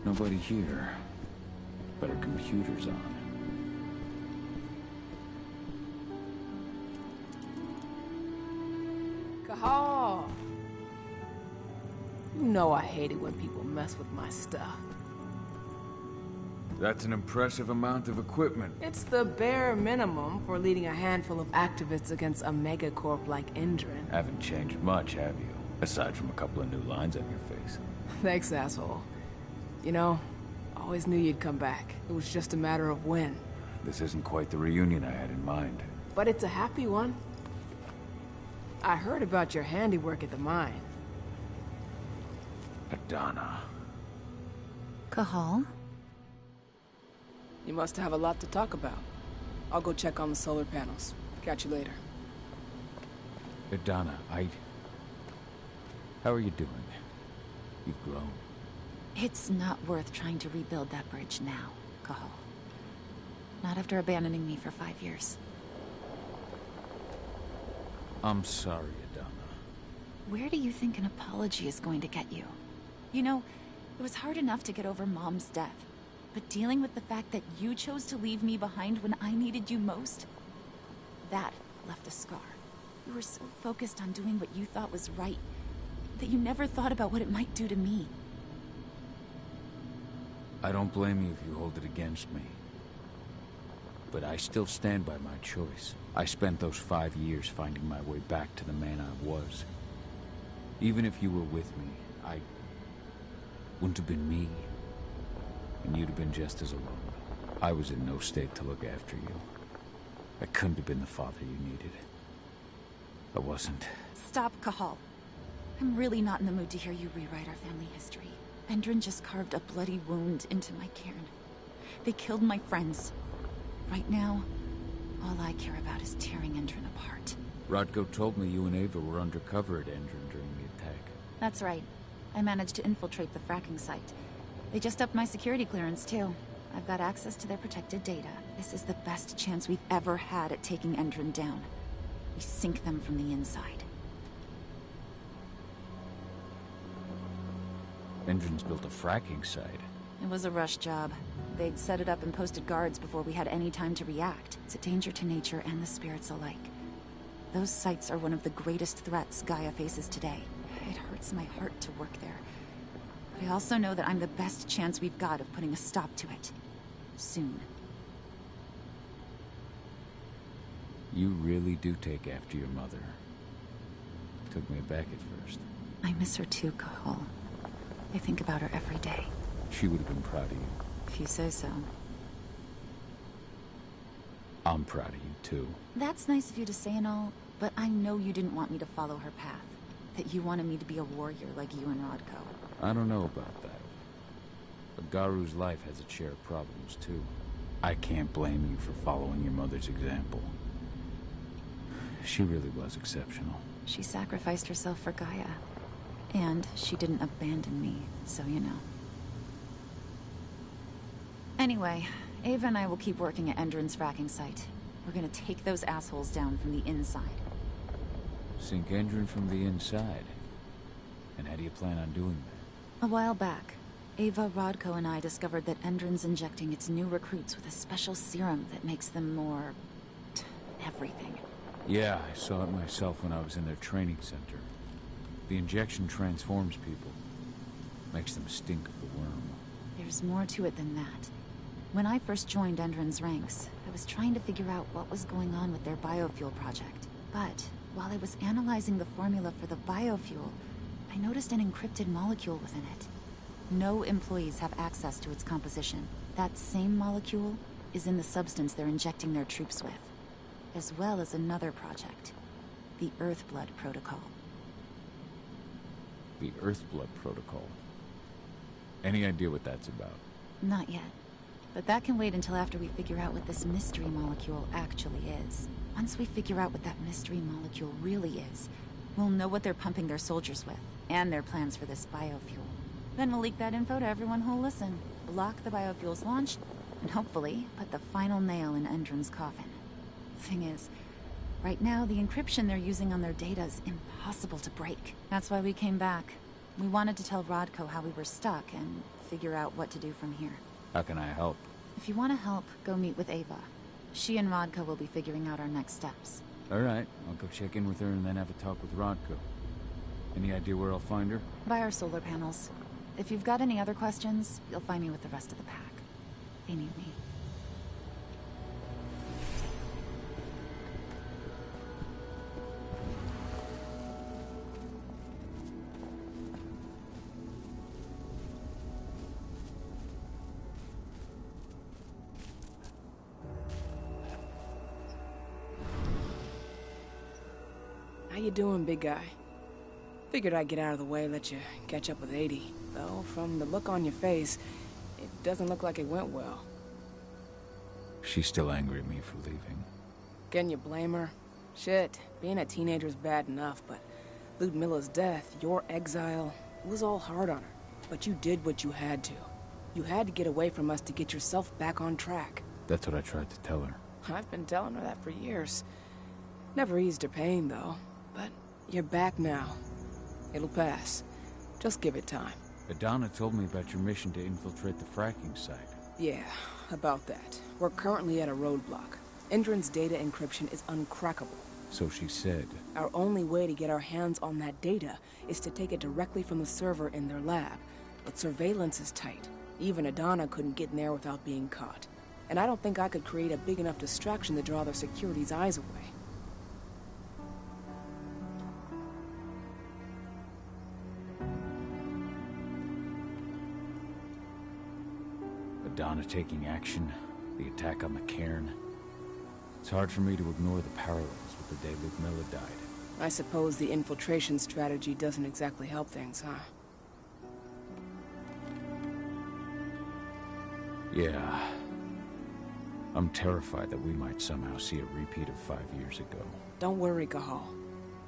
Nobody here. But our computer's on. Cahal! You know I hate it when people mess with my stuff. That's an impressive amount of equipment. It's the bare minimum for leading a handful of activists against a megacorp like Endrin. Haven't changed much, have you? Aside from a couple of new lines on your face. Thanks, asshole. You know, I always knew you'd come back. It was just a matter of when. This isn't quite the reunion I had in mind. But it's a happy one. I heard about your handiwork at the mine. Adana. Cahal? You must have a lot to talk about. I'll go check on the solar panels. Catch you later. Adana, How are you doing? You've grown. It's not worth trying to rebuild that bridge now, Cahal. Not after abandoning me for 5 years. I'm sorry, Adana. Where do you think an apology is going to get you? You know, it was hard enough to get over Mom's death. But dealing with the fact that you chose to leave me behind when I needed you most, that left a scar. You were so focused on doing what you thought was right, that you never thought about what it might do to me. I don't blame you if you hold it against me. But I still stand by my choice. I spent those 5 years finding my way back to the man I was. Even if you were with me, I wouldn't have been me. And you'd have been just as alone. I was in no state to look after you. I couldn't have been the father you needed. I wasn't. Stop, Cahal. I'm really not in the mood to hear you rewrite our family history. Endrin just carved a bloody wound into my cairn. They killed my friends. Right now, all I care about is tearing Endrin apart. Rodko told me you and Ava were undercover at Endrin during the attack. That's right. I managed to infiltrate the fracking site. They just upped my security clearance, too. I've got access to their protected data. This is the best chance we've ever had at taking Endrin down. We sink them from the inside. Endrin's built a fracking site. It was a rush job. They'd set it up and posted guards before we had any time to react. It's a danger to nature and the spirits alike. Those sites are one of the greatest threats Gaia faces today. It hurts my heart to work there. But I also know that I'm the best chance we've got of putting a stop to it. Soon. You really do take after your mother. Took me aback at first. I miss her too, Cahal. I think about her every day. She would have been proud of you. If you say so. I'm proud of you, too. That's nice of you to say and all, but I know you didn't want me to follow her path. That you wanted me to be a warrior like you and Rodko. I don't know about that. But Garu's life has its share of problems, too. I can't blame you for following your mother's example. She really was exceptional. She sacrificed herself for Gaia. And she didn't abandon me, so you know. Anyway, Ava and I will keep working at Endrin's fracking site. We're gonna take those assholes down from the inside. Sink Endrin from the inside? And how do you plan on doing that? A while back, Ava, Rodko, and I discovered that Endrin's injecting its new recruits with a special serum that makes them more... everything. Yeah, I saw it myself when I was in their training center. The injection transforms people. Makes them stink of the worm. There's more to it than that. When I first joined Endrin's ranks, I was trying to figure out what was going on with their biofuel project. But while I was analyzing the formula for the biofuel, I noticed an encrypted molecule within it. No employees have access to its composition. That same molecule is in the substance they're injecting their troops with, as well as another project, the Earthblood Protocol. The Earthblood Protocol? Any idea what that's about? Not yet. But that can wait until after we figure out what this mystery molecule actually is. Once we figure out what that mystery molecule really is, we'll know what they're pumping their soldiers with, and their plans for this biofuel. Then we'll leak that info to everyone who'll listen, block the biofuel's launch, and hopefully put the final nail in Endrin's coffin. Thing is, right now the encryption they're using on their data is impossible to break. That's why we came back. We wanted to tell Rodko how we were stuck and figure out what to do from here. How can I help? If you want to help, go meet with Ava. She and Rodko will be figuring out our next steps. Alright, I'll go check in with her and then have a talk with Rodko. Any idea where I'll find her? By our solar panels. If you've got any other questions, you'll find me with the rest of the pack. They need me. How you doing, big guy? Figured I'd get out of the way, let you catch up with 80. Though, from the look on your face, it doesn't look like it went well. She's still angry at me for leaving. Can you blame her? Shit, being a teenager's bad enough, but Ludmilla's death, your exile, it was all hard on her. But you did what you had to. You had to get away from us to get yourself back on track. That's what I tried to tell her. I've been telling her that for years. Never eased her pain, though. But you're back now. It'll pass. Just give it time. Adana told me about your mission to infiltrate the fracking site. Yeah, about that. We're currently at a roadblock. Endron's data encryption is uncrackable. So she said. Our only way to get our hands on that data is to take it directly from the server in their lab. But surveillance is tight. Even Adana couldn't get in there without being caught. And I don't think I could create a big enough distraction to draw their security's eyes away. Adana taking action, the attack on the cairn. It's hard for me to ignore the parallels with the day Ludmilla died. I suppose the infiltration strategy doesn't exactly help things, huh? Yeah. I'm terrified that we might somehow see a repeat of 5 years ago. Don't worry, Cahal.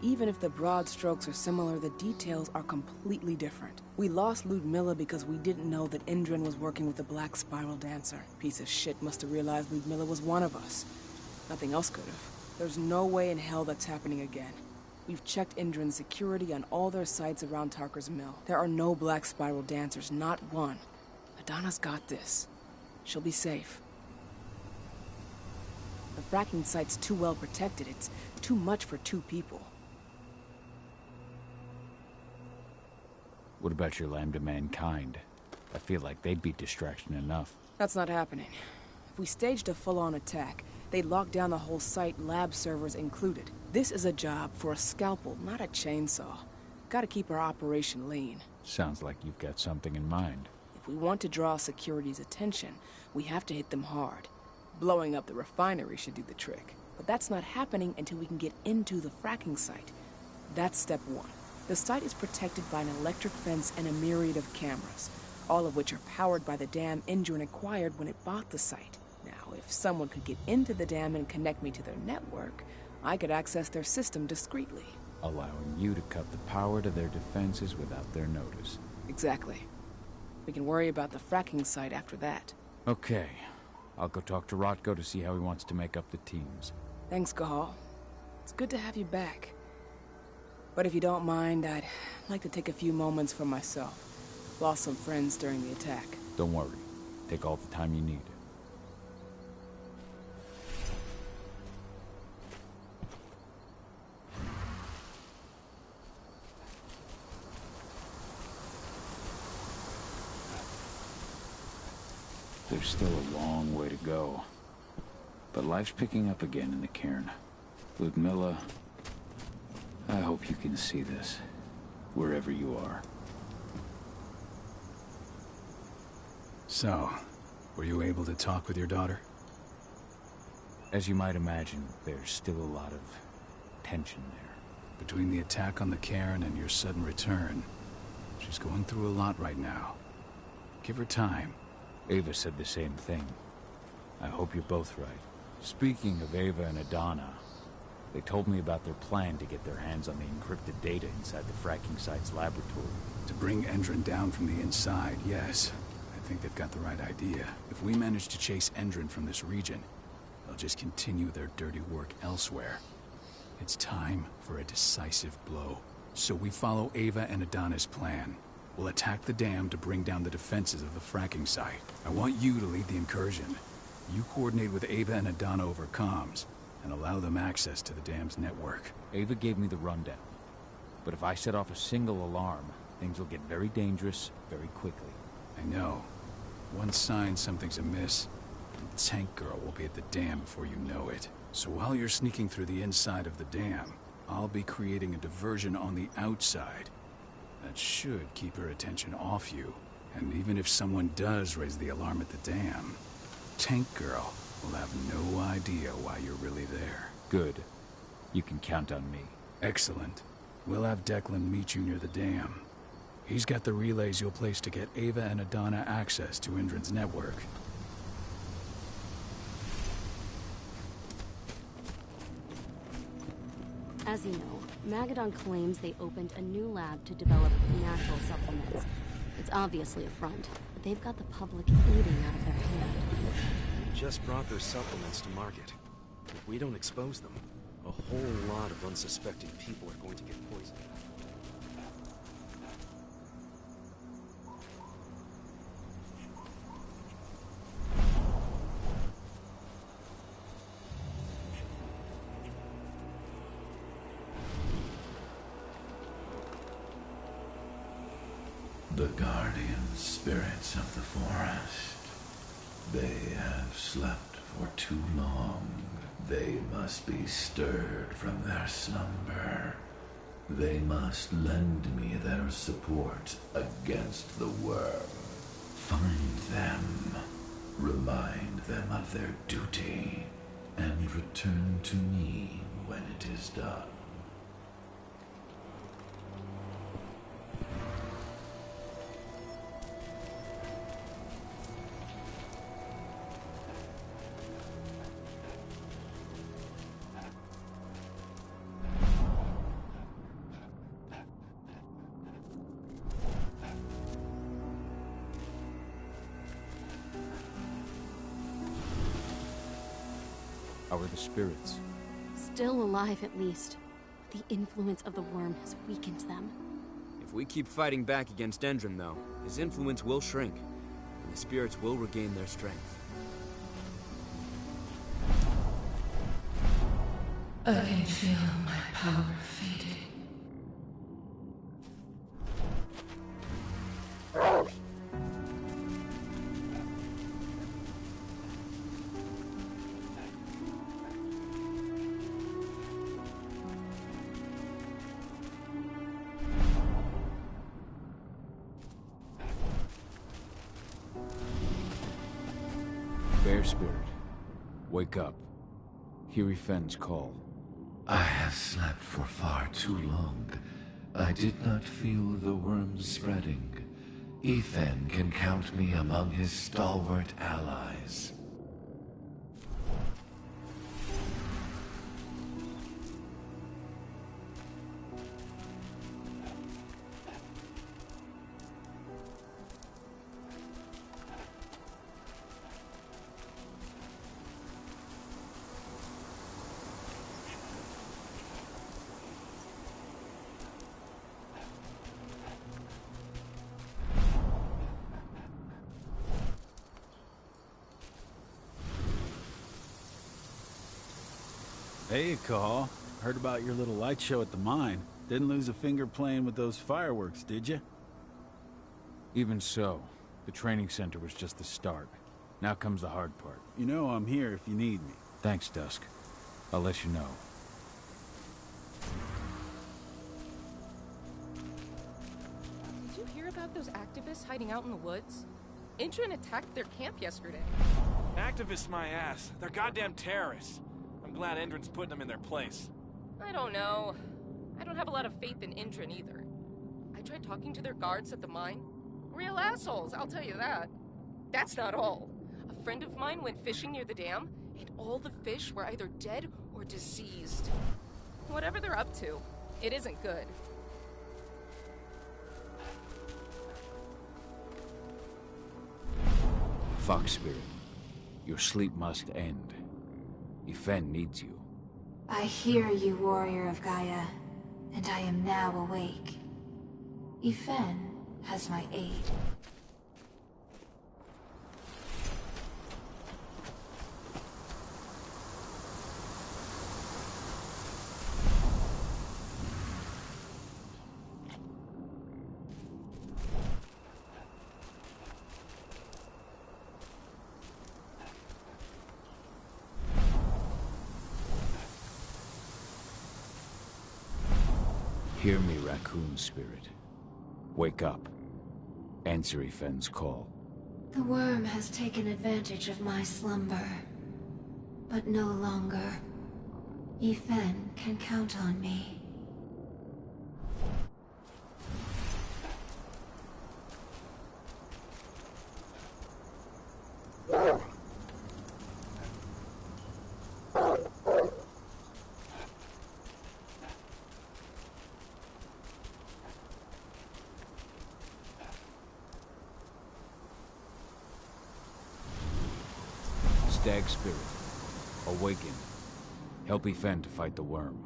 Even if the broad strokes are similar, the details are completely different. We lost Ludmilla because we didn't know that Endron was working with the Black Spiral Dancer. Piece of shit must have realized Ludmilla was one of us. Nothing else could have. There's no way in hell that's happening again. We've checked Endron's security on all their sites around Tarker's Mill. There are no Black Spiral Dancers, not one. Adana's got this. She'll be safe. The fracking site's too well protected. It's too much for 2 people. What about your Lambda Mankind? I feel like they'd be distraction enough. That's not happening. If we staged a full-on attack, they'd lock down the whole site, lab servers included. This is a job for a scalpel, not a chainsaw. Gotta keep our operation lean. Sounds like you've got something in mind. If we want to draw security's attention, we have to hit them hard. Blowing up the refinery should do the trick. But that's not happening until we can get into the fracking site. That's step 1. The site is protected by an electric fence and a myriad of cameras, all of which are powered by the dam Endron acquired when it bought the site. Now, if someone could get into the dam and connect me to their network, I could access their system discreetly. Allowing you to cut the power to their defenses without their notice. Exactly. We can worry about the fracking site after that. Okay. I'll go talk to Rotko to see how he wants to make up the teams. Thanks, Cahal. It's good to have you back. But if you don't mind, I'd like to take a few moments for myself. Lost some friends during the attack. Don't worry. Take all the time you need. There's still a long way to go. But life's picking up again in the cairn. Ludmilla, I hope you can see this, wherever you are. So, were you able to talk with your daughter? As you might imagine, there's still a lot of tension there. Between the attack on the cairn and your sudden return, she's going through a lot right now. Give her time. Ava said the same thing. I hope you're both right. Speaking of Ava and Adana, they told me about their plan to get their hands on the encrypted data inside the fracking site's laboratory. To bring Endron down from the inside, yes. I think they've got the right idea. If we manage to chase Endron from this region, they'll just continue their dirty work elsewhere. It's time for a decisive blow. So we follow Ava and Adana's plan. We'll attack the dam to bring down the defenses of the fracking site. I want you to lead the incursion. You coordinate with Ava and Adana over comms, and allow them access to the dam's network. Ava gave me the rundown. But if I set off a single alarm, things will get very dangerous very quickly. I know. One sign something's amiss, and Tank Girl will be at the dam before you know it. So while you're sneaking through the inside of the dam, I'll be creating a diversion on the outside. That should keep her attention off you. And even if someone does raise the alarm at the dam, Tank Girl will have no idea why you're really there. Good. You can count on me. Excellent. We'll have Declan meet you near the dam. He's got the relays you'll place to get Ava and Adana access to Indran's network. As you know, Magadon claims they opened a new lab to develop natural supplements. It's obviously a front, but they've got the public eating out of their hand. They just brought their supplements to market. If we don't expose them, a whole lot of unsuspecting people are going to get poisoned. The guardian spirits of the forest. They have slept for too long. They must be stirred from their slumber. They must lend me their support against the worm. Find them, remind them of their duty, and return to me when it is done. How are the spirits? Still alive, at least. The influence of the worm has weakened them. If we keep fighting back against Endrin, though, his influence will shrink, and the spirits will regain their strength. I can feel my power fading. Bear Spirit, wake up. Hear Ifen's call. I have slept for far too long. I did not feel the worms spreading. Ifen can count me among his stalwart allies. Hey, Cahal. Heard about your little light show at the mine. Didn't lose a finger playing with those fireworks, did you? Even so, the training center was just the start. Now comes the hard part. You know I'm here if you need me. Thanks, Dusk. I'll let you know. Did you hear about those activists hiding out in the woods? Indran attacked their camp yesterday. Activists my ass. They're goddamn terrorists. I'm glad Indran's putting them in their place. I don't know. I don't have a lot of faith in Indran either. I tried talking to their guards at the mine. Real assholes, I'll tell you that. That's not all. A friend of mine went fishing near the dam, and all the fish were either dead or diseased. Whatever they're up to, it isn't good. Fox Spirit, your sleep must end. Ifen needs you. I hear you, warrior of Gaia, and I am now awake. Ifen, has my aid. Hear me, raccoon spirit. Wake up. Answer Ifen's call. The worm has taken advantage of my slumber. But no longer. Ifen can count on me. Stag spirit, awaken. Help Ifen to fight the worm.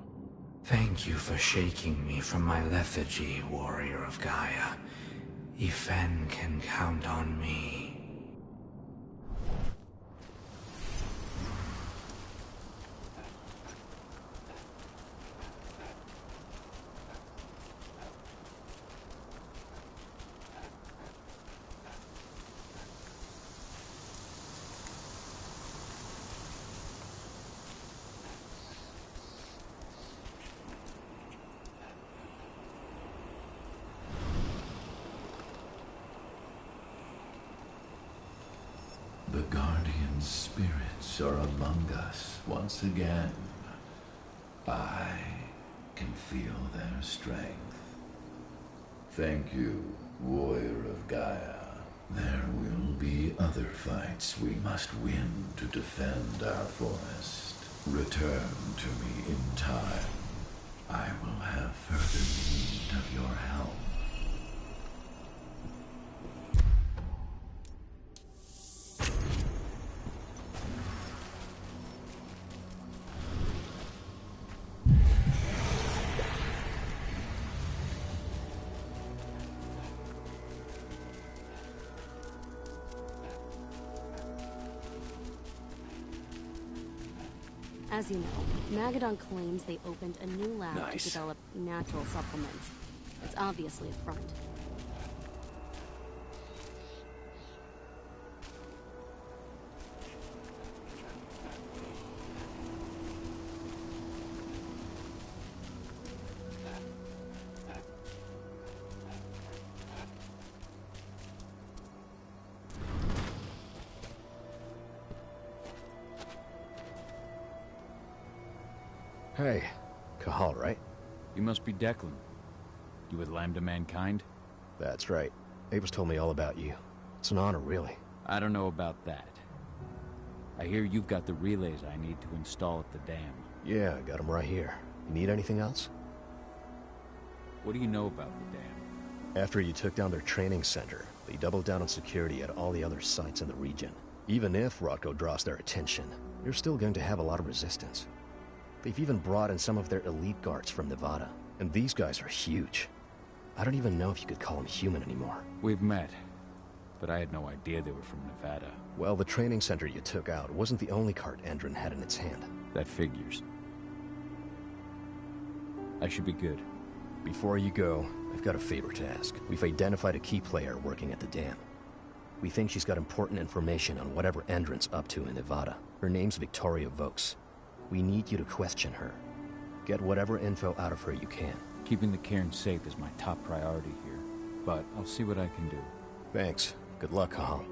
Thank you for shaking me from my lethargy, warrior of Gaia. Ifen can count on me. The guardian spirits are among us once again. I can feel their strength. Thank you, warrior of Gaia. There will be other fights we must win to defend our forest. Return to me in time. I will have further need of your help. As you know, Magadon claims they opened a new lab to develop natural supplements. It's obviously a front. Hey, Cahal, right? You must be Declan. You with Lambda Mankind? That's right. Avis told me all about you. It's an honor, really. I don't know about that. I hear you've got the relays I need to install at the dam. Yeah, I got them right here. You need anything else? What do you know about the dam? After you took down their training center, they doubled down on security at all the other sites in the region. Even if Rotko draws their attention, you're still going to have a lot of resistance. They've even brought in some of their elite guards from Nevada. And these guys are huge. I don't even know if you could call them human anymore. We've met, but I had no idea they were from Nevada. Well, the training center you took out wasn't the only cart Endron had in its hand. That figures. I should be good. Before you go, I've got a favor to ask. We've identified a key player working at the dam. We think she's got important information on whatever Endron's up to in Nevada. Her name's Victoria Vokes. We need you to question her. Get whatever info out of her you can. Keeping the cairn safe is my top priority here, but I'll see what I can do. Thanks. Good luck, Cahal.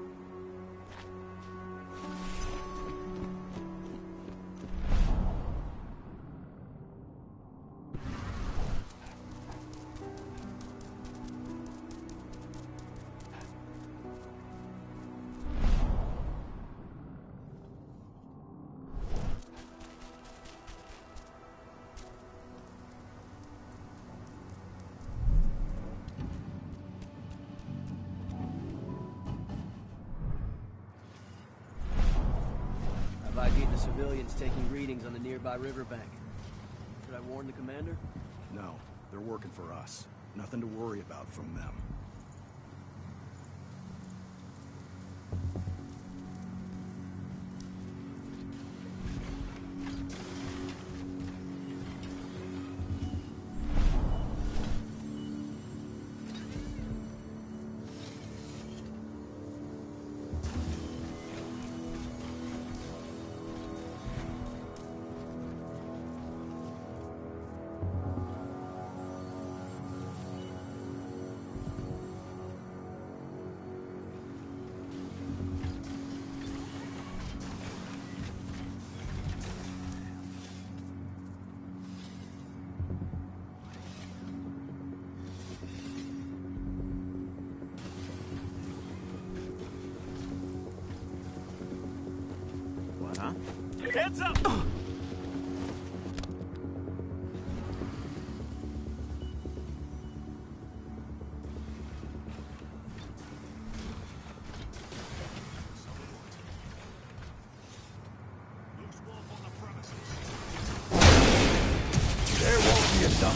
Civilians taking readings on the nearby riverbank. Should I warn the commander? No, they're working for us. Nothing to worry about from them. huh? Heads up! There won't be a dump.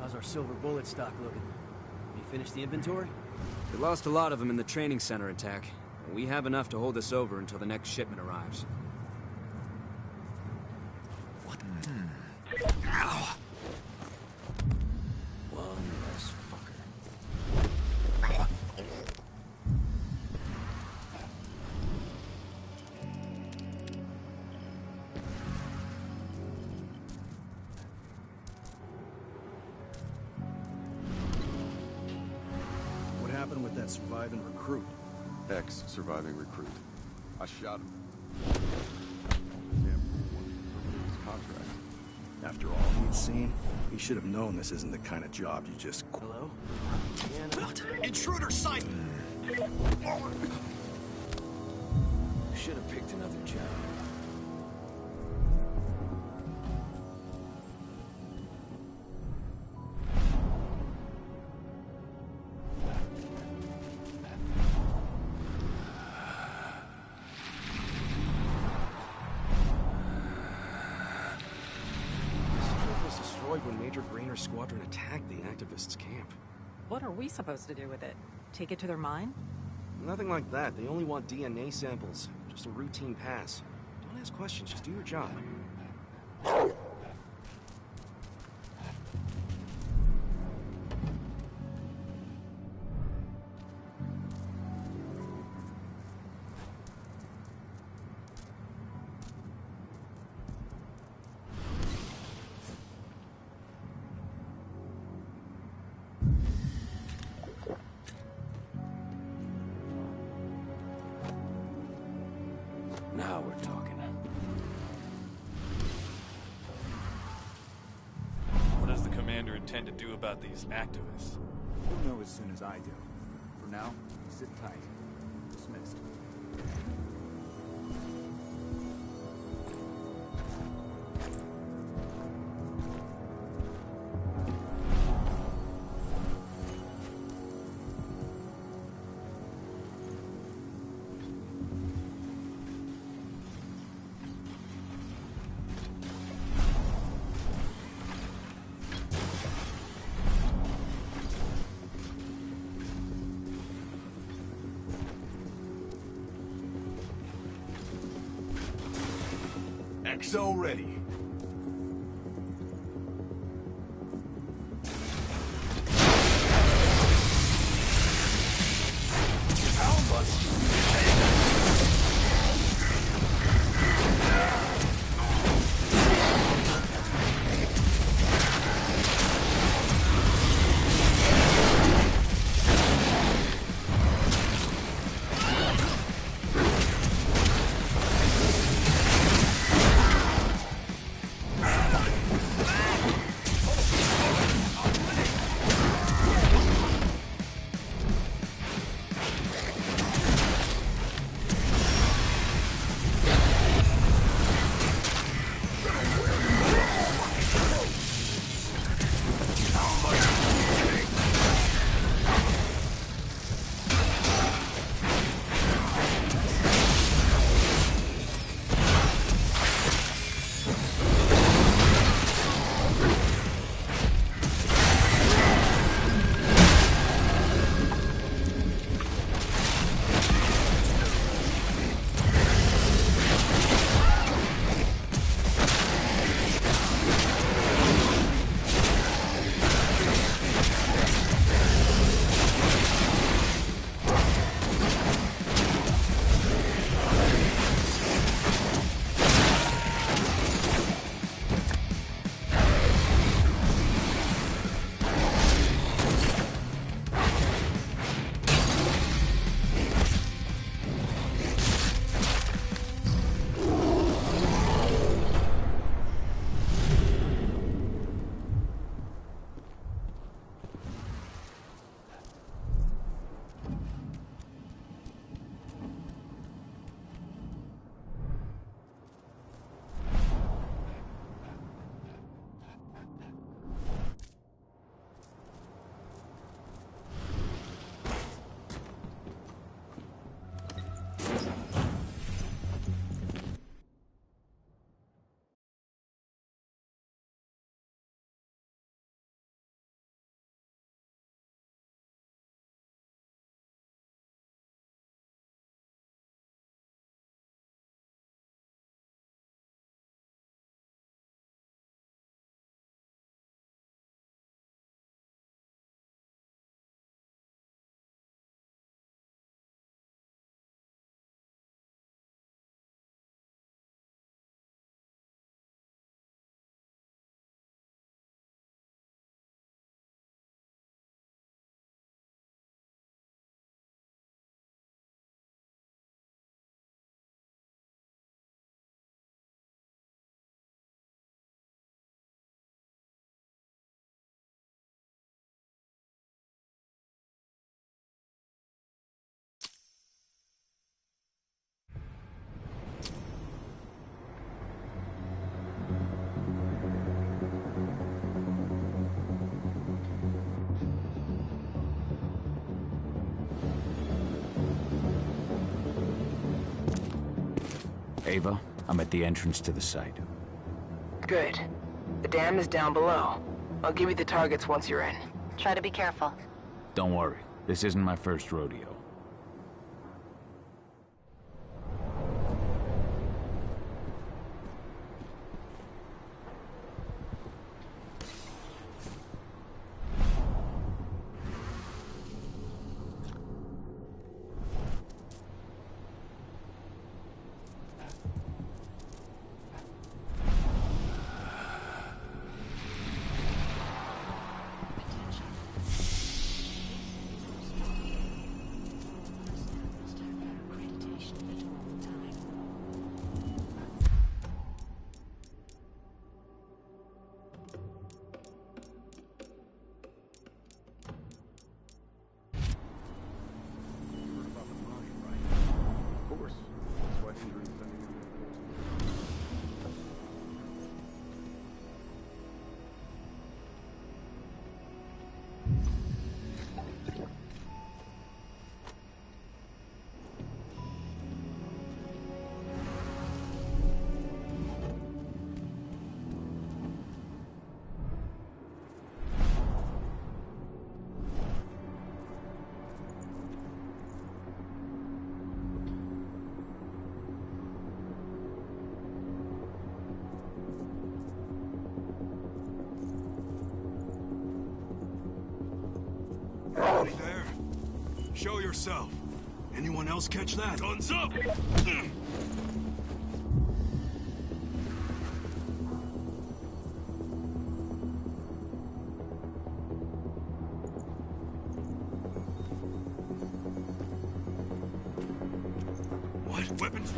How's our silver bullet stock looking? You finished the inventory? We lost a lot of them in the training center attack. We have enough to hold us over until the next shipment arrives. What? Ow! One less fucker. What happened with that surviving recruit? Ex-surviving recruit. I shot him. Damn fool wanted to terminate his contract. After all he'd seen, he should have known this isn't the kind of job you just... Hello? Intruder sight! Should have picked another job. When Major Grainer's squadron attacked the activists' camp. What are we supposed to do with it? Take it to their mine? Nothing like that. They only want DNA samples. Just a routine pass. Don't ask questions, just do your job. Now we're talking. What does the commander intend to do about these activists? You'll know as soon as I do. For now, sit tight. Dismissed. XO ready. Ava, I'm at the entrance to the site. Good. The dam is down below. I'll give you the targets once you're in. Try to be careful. Don't worry, this isn't my first rodeo. Howdy there. Show yourself. Anyone else catch that? Guns up! What? Weapons?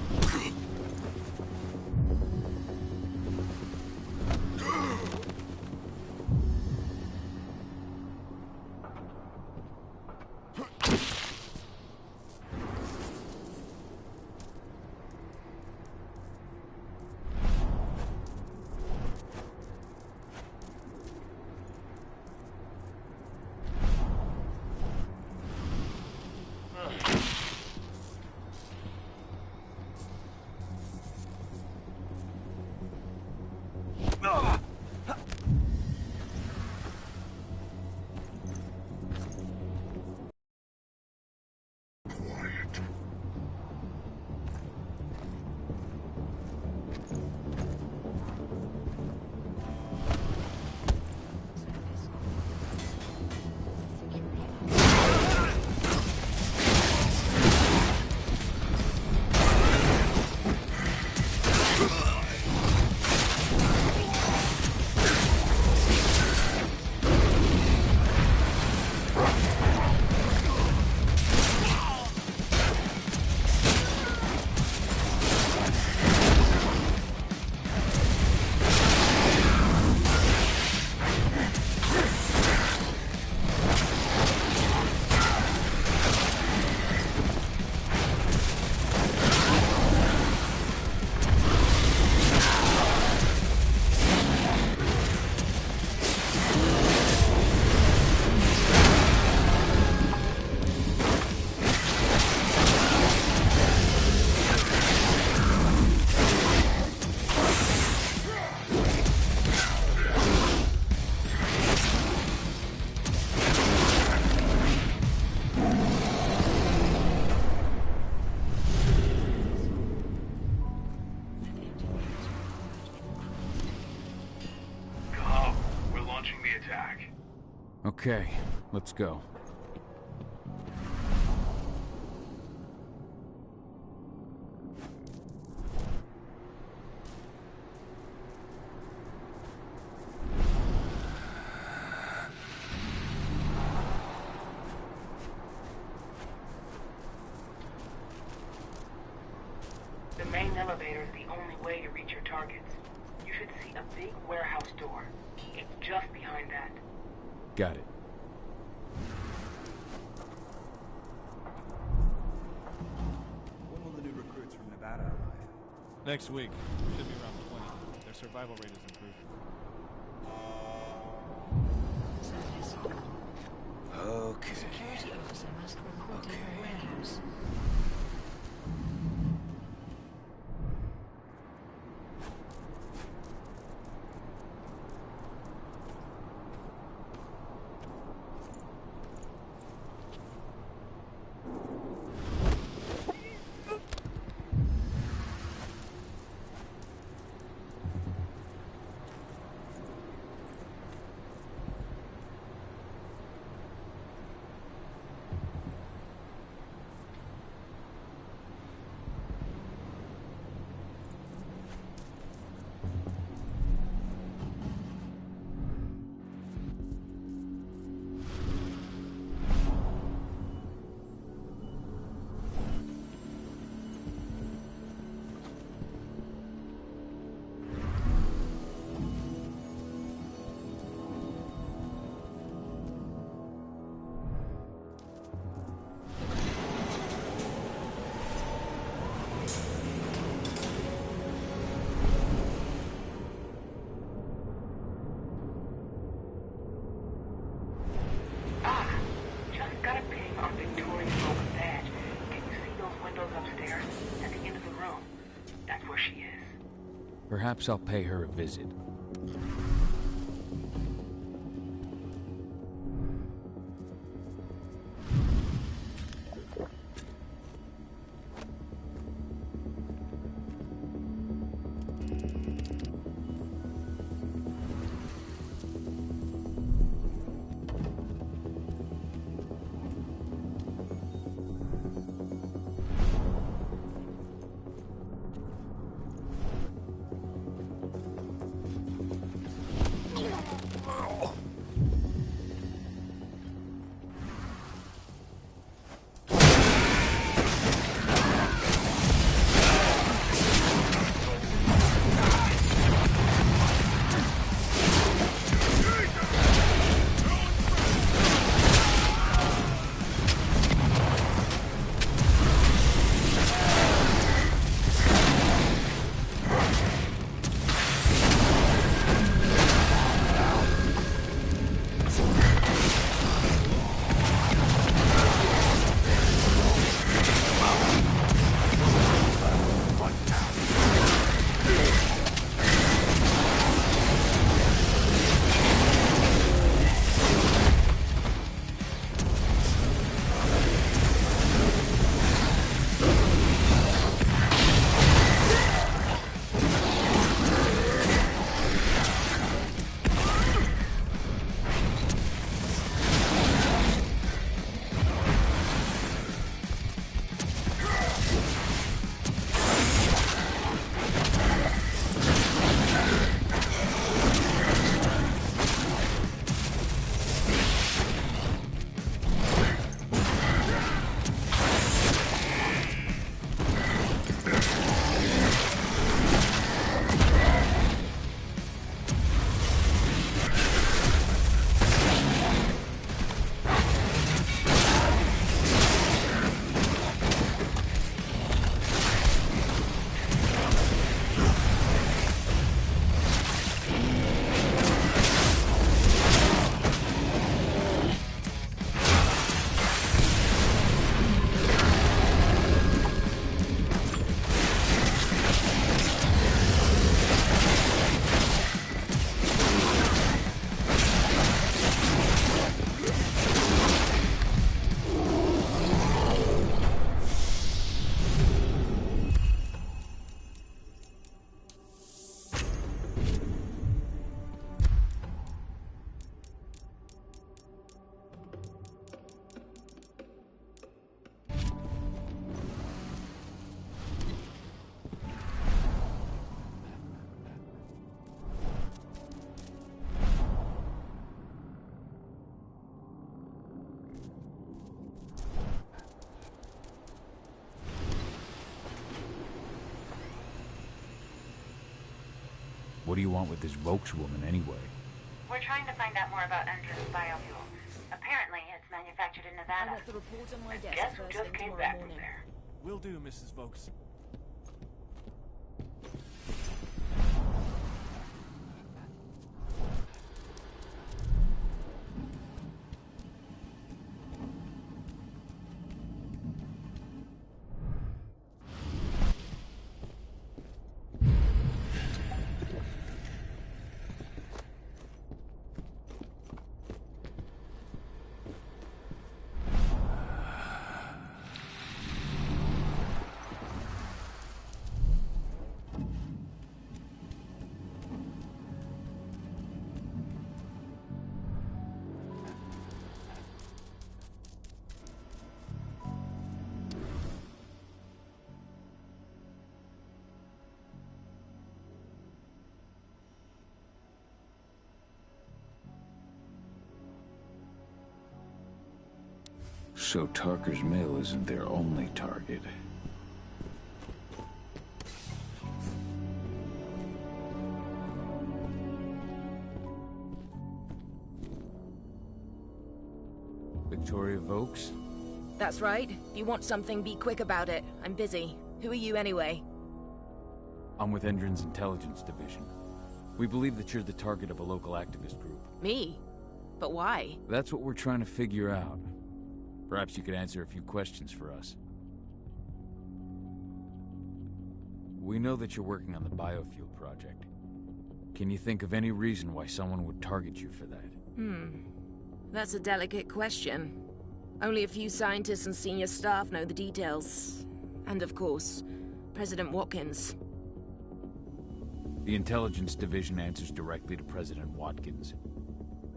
Okay, let's go. The main elevator is the only way to reach your targets. You should see a big warehouse door. It's just behind that. Got it. When will the new recruits from Nevada arrive? Next week. Should be around 20. Their survival rate is improving. Okay. Security officer must report in the warehouse. she is. Perhaps I'll pay her a visit. What do you want with this Volks woman, anyway? We're trying to find out more about Endron's biofuel. Apparently, it's manufactured in Nevada. I got the report on my desk. Guess who just came back from there? Will do, Mrs. Volks. So Tarker's mill isn't their only target. Victoria Volks? That's right. If you want something, be quick about it. I'm busy. Who are you anyway? I'm with Endron's intelligence division. We believe that you're the target of a local activist group. Me? But why? That's what we're trying to figure out. Perhaps you could answer a few questions for us. We know that you're working on the biofuel project. Can you think of any reason why someone would target you for that? That's a delicate question. Only a few scientists and senior staff know the details. And of course, President Watkins. The Intelligence Division answers directly to President Watkins.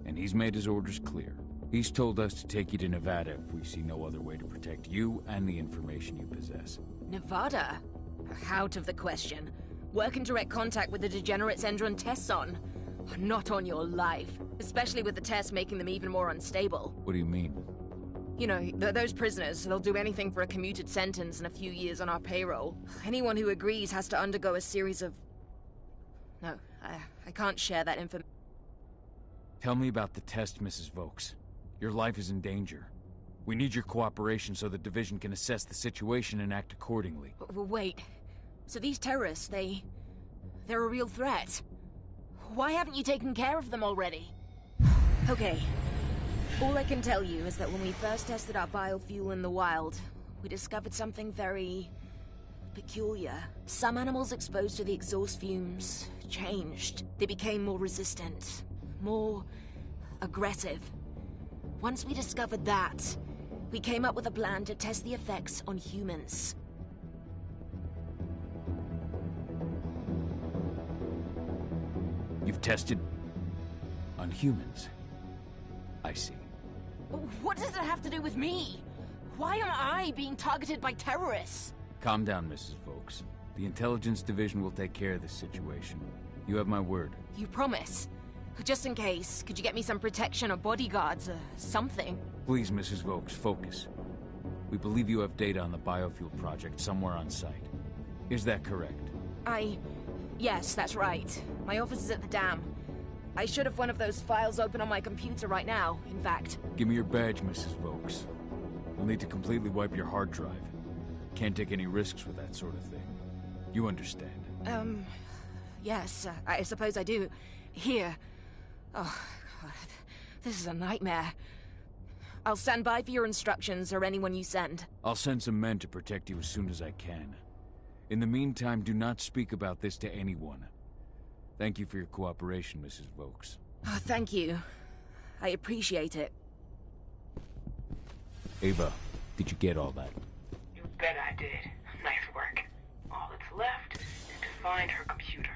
And he's made his orders clear. He's told us to take you to Nevada if we see no other way to protect you and the information you possess. Nevada? Out of the question. Work in direct contact with the degenerates Endron tests on. Not on your life. Especially with the tests making them even more unstable. What do you mean? You know, those prisoners, they'll do anything for a commuted sentence and a few years on our payroll. Anyone who agrees has to undergo a series of... No, I can't share that information. Tell me about the test, Mrs. Vokes. Your life is in danger. We need your cooperation so the Division can assess the situation and act accordingly. Wait. So these terrorists, they're a real threat. Why haven't you taken care of them already? Okay. All I can tell you is that when we first tested our biofuel in the wild, we discovered something very... peculiar. Some animals exposed to the exhaust fumes changed. They became more resistant, more aggressive. Once we discovered that, we came up with a plan to test the effects on humans. You've tested... on humans? I see. What does it have to do with me? Why am I being targeted by terrorists? Calm down, Mrs. Vokes. The Intelligence Division will take care of this situation. You have my word. You promise? Just in case, could you get me some protection or bodyguards or something? Please, Mrs. Vokes, focus. We believe you have data on the biofuel project somewhere on site. Is that correct? Yes, that's right. My office is at the dam. I should have one of those files open on my computer right now, in fact. Give me your badge, Mrs. Vokes. We'll need to completely wipe your hard drive. Can't take any risks with that sort of thing. You understand? Yes, I suppose I do. Here. Oh, God. This is a nightmare. I'll stand by for your instructions or anyone you send. I'll send some men to protect you as soon as I can. In the meantime, do not speak about this to anyone. Thank you for your cooperation, Mrs. Vokes. Oh, thank you. I appreciate it. Ava, did you get all that? You bet I did. Nice work. All that's left is to find her computer.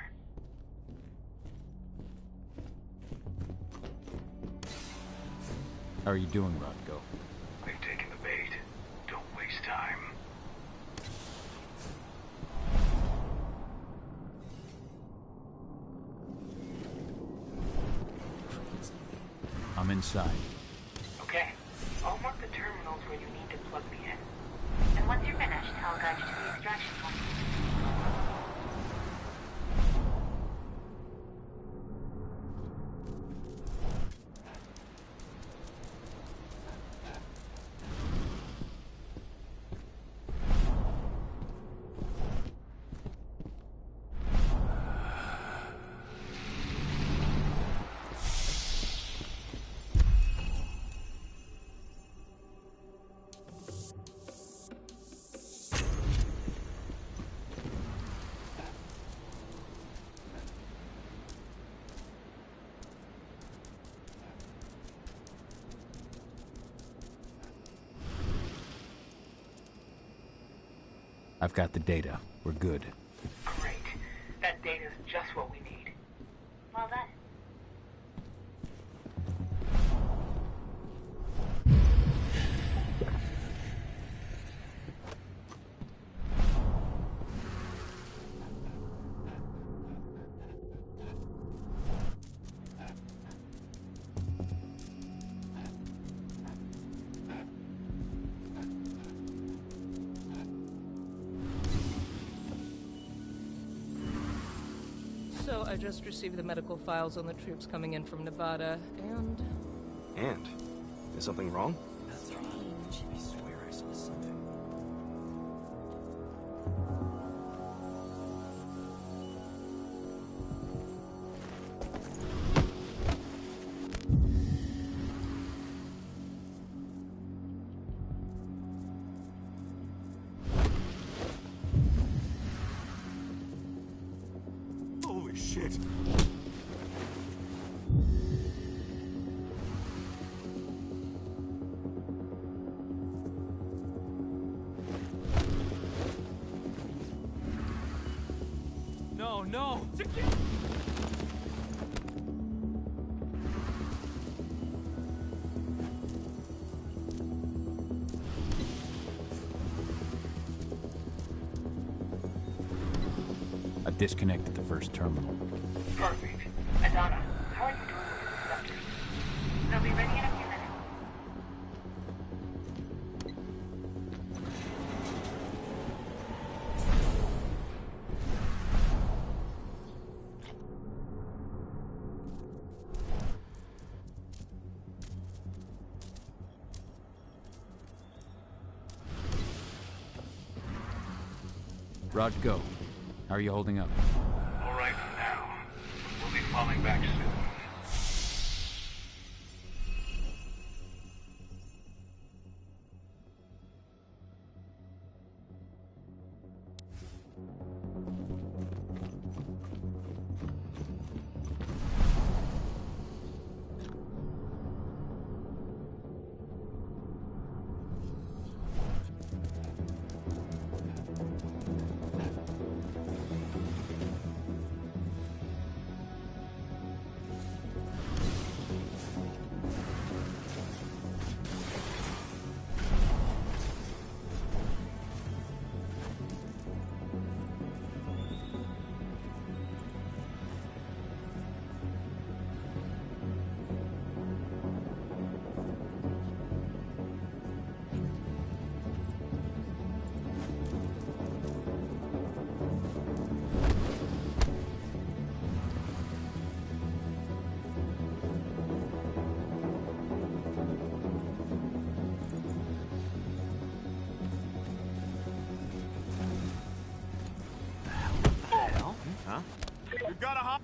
How are you doing, Rodko? They've taken the bait. Don't waste time. I'm inside. Okay. I'll mark the terminals where you need to plug me in. And once you're finished, I'll guide you to the extraction point. I've got the data. We're good. Great. That data's just what we need. Well done. So I just received the medical files on the troops coming in from Nevada, and... And? Is something wrong? Strange. I swear I saw something. Shit. No, no! I've disconnected the first terminal. Perfect. Adana, how are you doing with the receptors? They'll be ready in a few minutes. Raj, go. How are you holding up? All right for now. We'll be falling back soon. Huh? We've got a hop.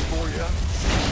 For ya.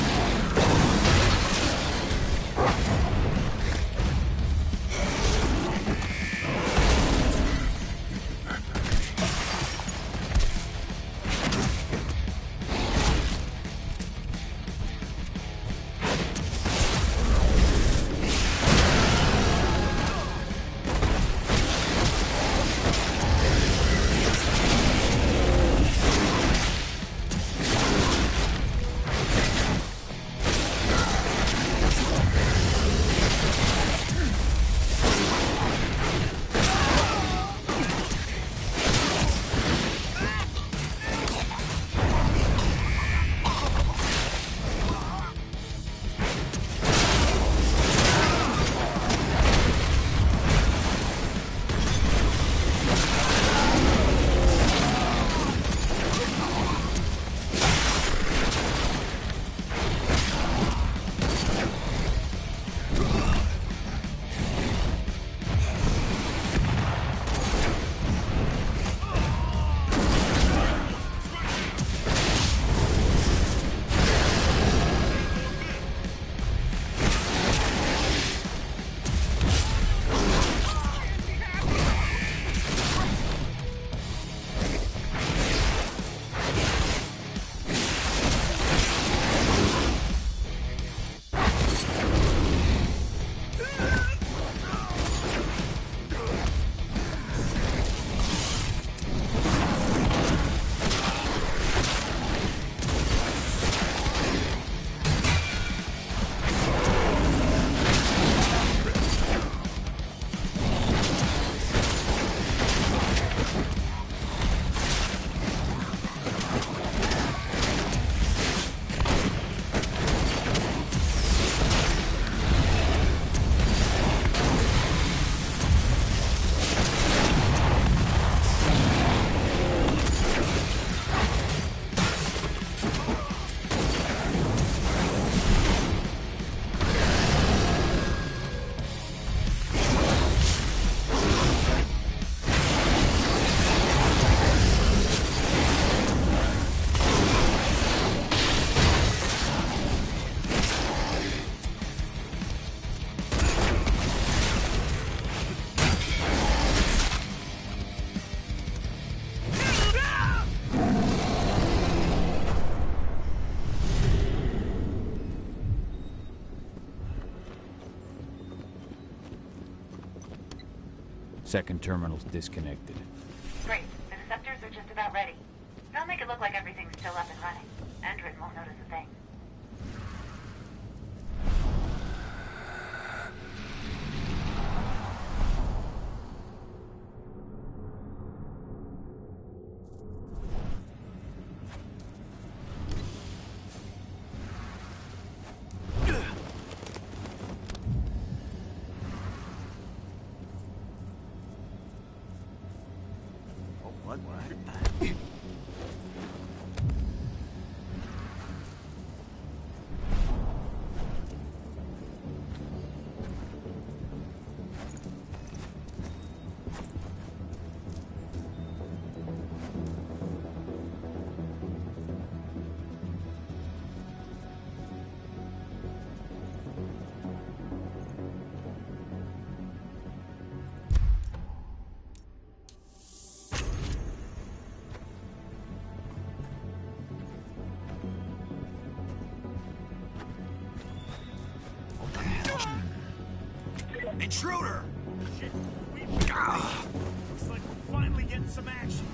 second terminal's disconnected. Great. The receptors are just about ready. They'll make it look like everything's still up and running. Endrin won't notice a thing. Intruder! Shit, looks like we're finally getting some action.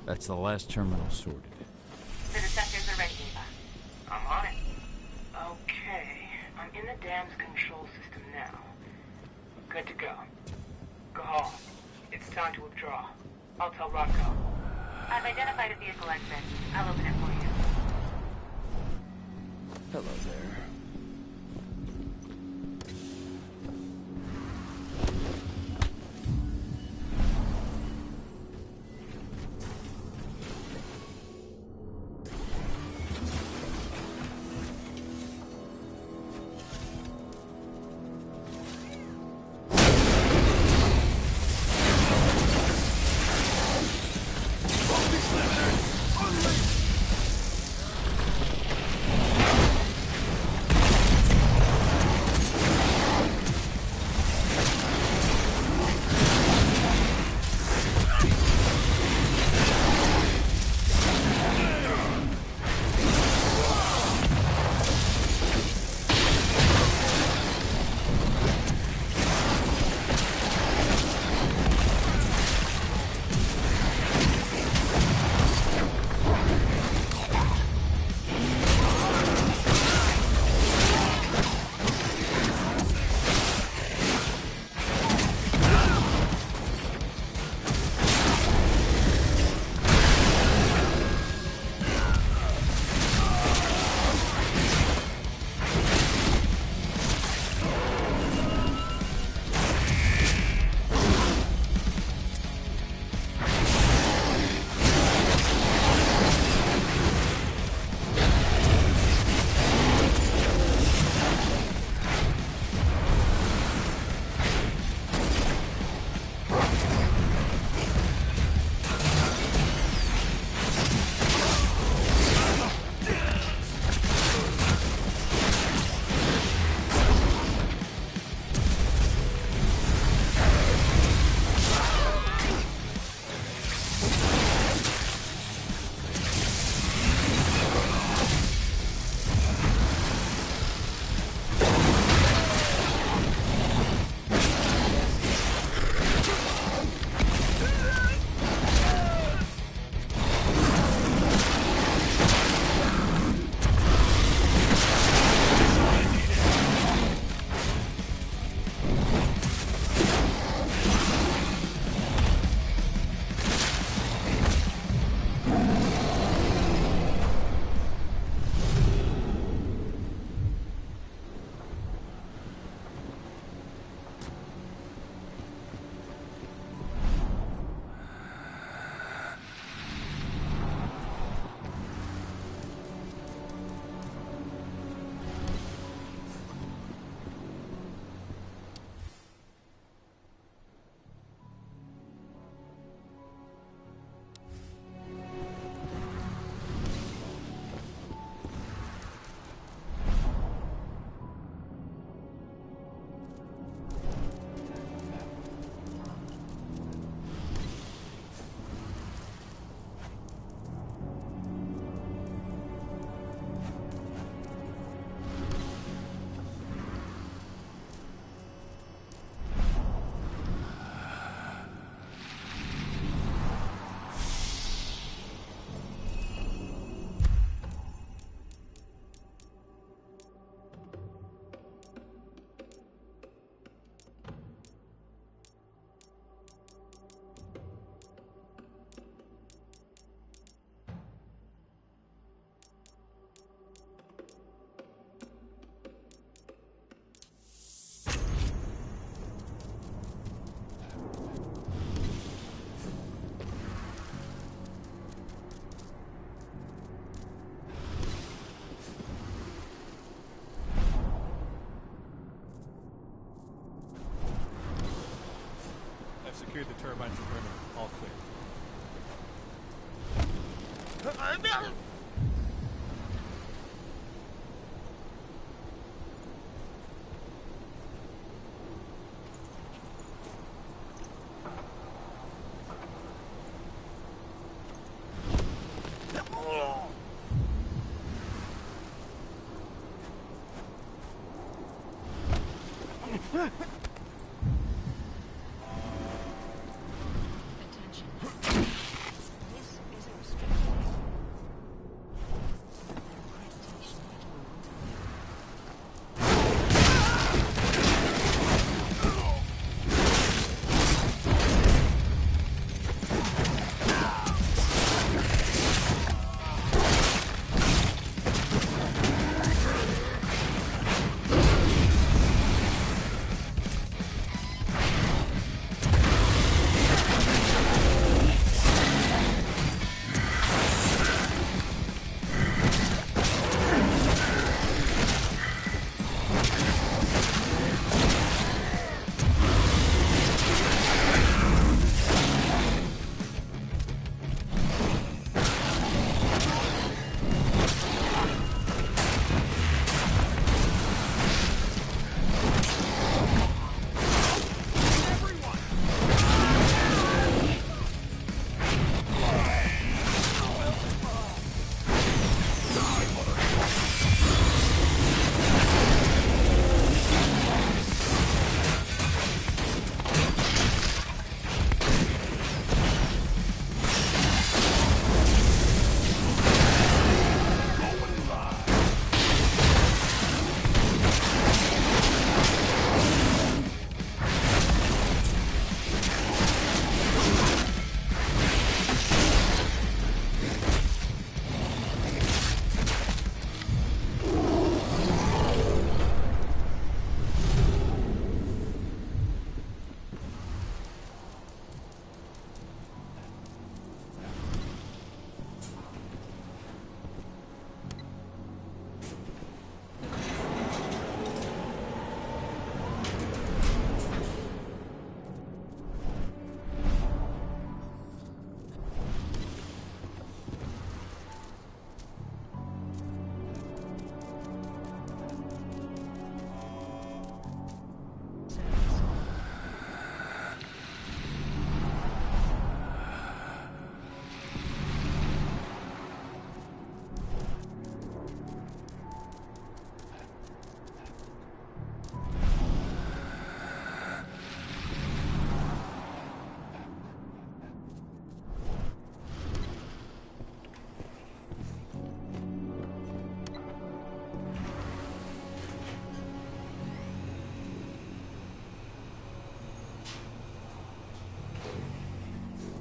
That's the last terminal sorted. The receptors are ready, Eva. I'm on it. Okay, I'm in the dam's control system now. Good to go. Gahal, it's time to withdraw. I'll tell Rocco. I've identified a vehicle exit. I'll open it for you. Hello there. cleared the turbines and perimeter. All clear.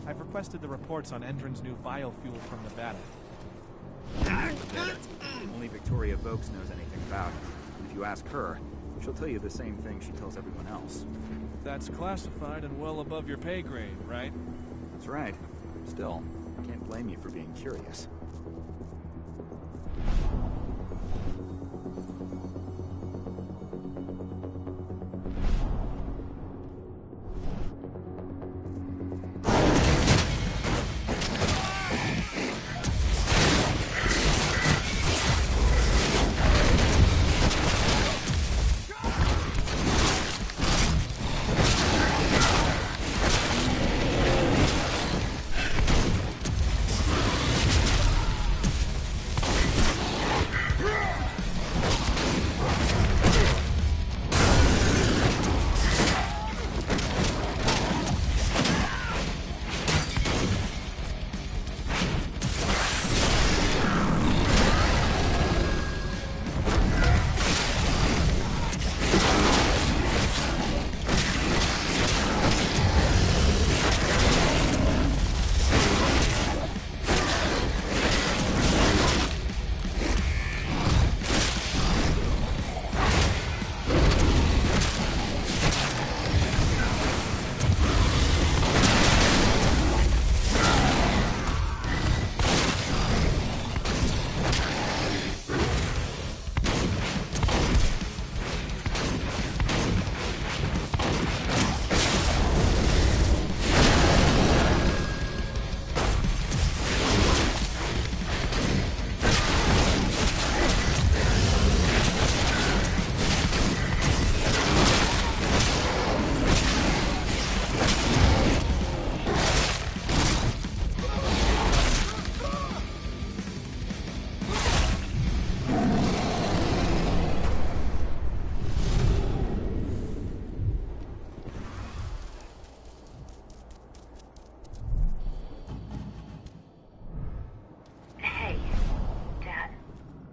I've requested the reports on Endron's new biofuel from Nevada. Only Victoria Vokes knows anything about it. And if you ask her, she'll tell you the same thing she tells everyone else. That's classified and well above your pay grade, right? That's right. Still, I can't blame you for being curious.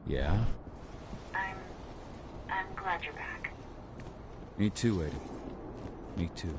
Yeah? I'm glad you're back. Me too, Eddie. Me too.